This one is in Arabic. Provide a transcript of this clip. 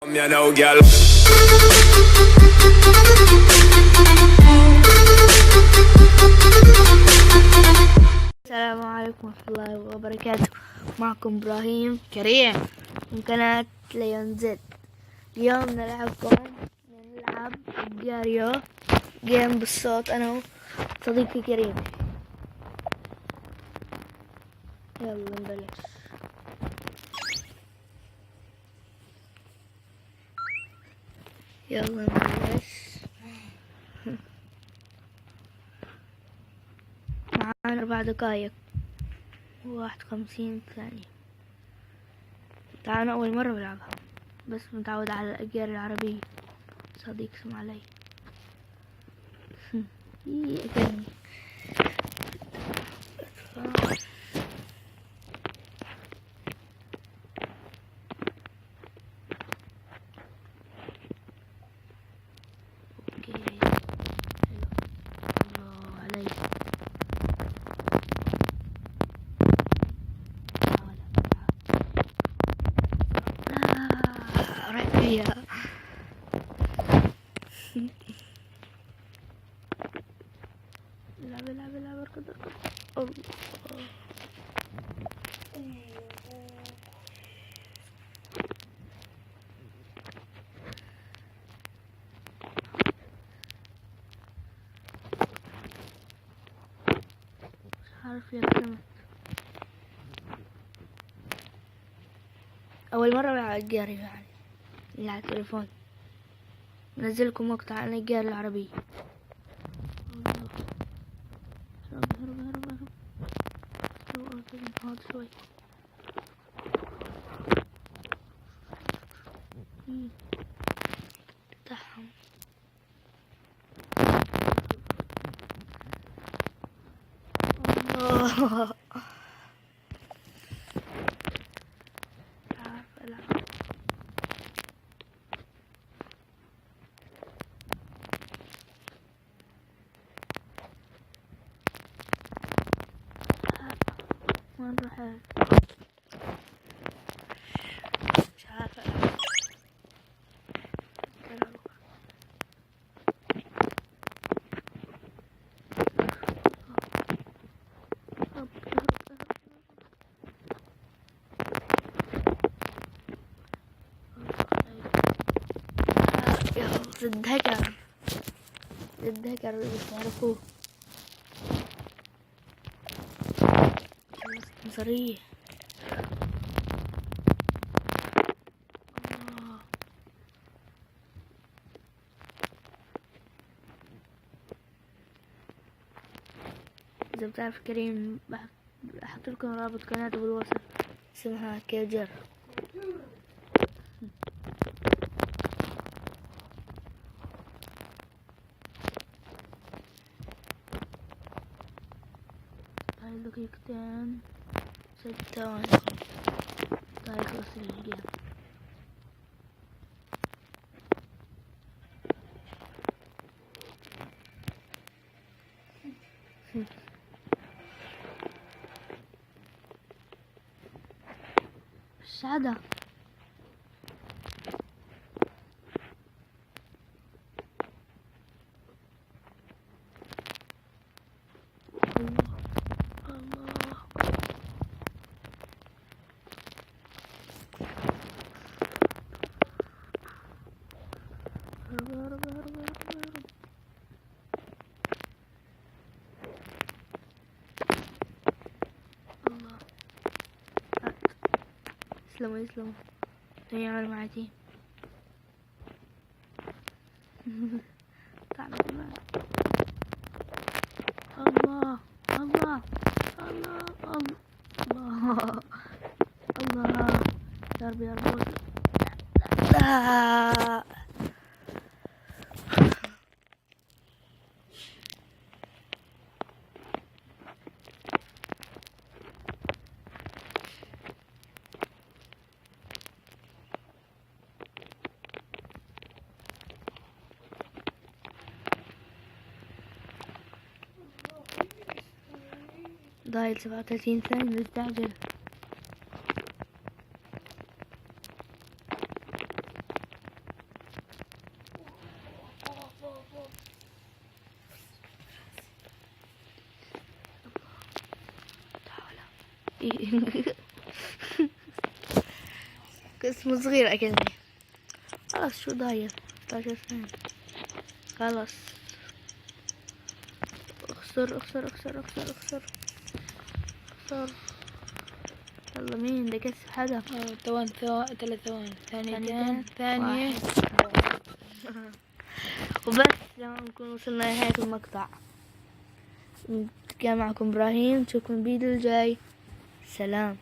You know, girl. السلام عليكم ورحمة الله وبركاته. معكم إبراهيم كريم من قناة ليون زد. اليوم نلعب جاريو جيم بالصوت أنا وصديقي كريم. يلا نبلش. يلا نبلش. معانا 4 دقايق و51 ثانية. أنا أول مرة بلعبها بس متعود على الأجيال العربية. صديق اسمه علي. أكلني. اوكي حلو. الله علي. رايح فيها. العب اركض. الله. مش عارف يا كلمة. أول مرة بلعب الجاري يعني اللي على التليفون. منزلكم مقطع عن الجاري العربي. هرب شوي. تحهم. الله. عارف ألعب. وين رحت؟ مش عارفة ألعب. ضد هكر اللي تعرفوه. مصرية. إذا بتعرف كريم بحط لكم رابط قناته بالوصف. اسمها كيجر. هاي دقيقتين 6 ثواني. هاي خلص الجيم. ايش هذا؟ يسلموا يعمل معي تيم. تعال كمان. الله الله الله الله الله. يا ربي يا ربي. لا ضايل 37 ثانية. مستعجل. اسمه صغير أكلني. خلاص شو ضايع 16 ثانية. خلاص اخسر اخسر اخسر اخسر اخسر اخسر. يلا مين ده كسب هدف. 3 ثواني. ثانيتين. ثانية. وبس لما نكون وصلنا لنهاية المقطع. كان معكم إبراهيم، نشوفكم الفيديو الجاي. سلام.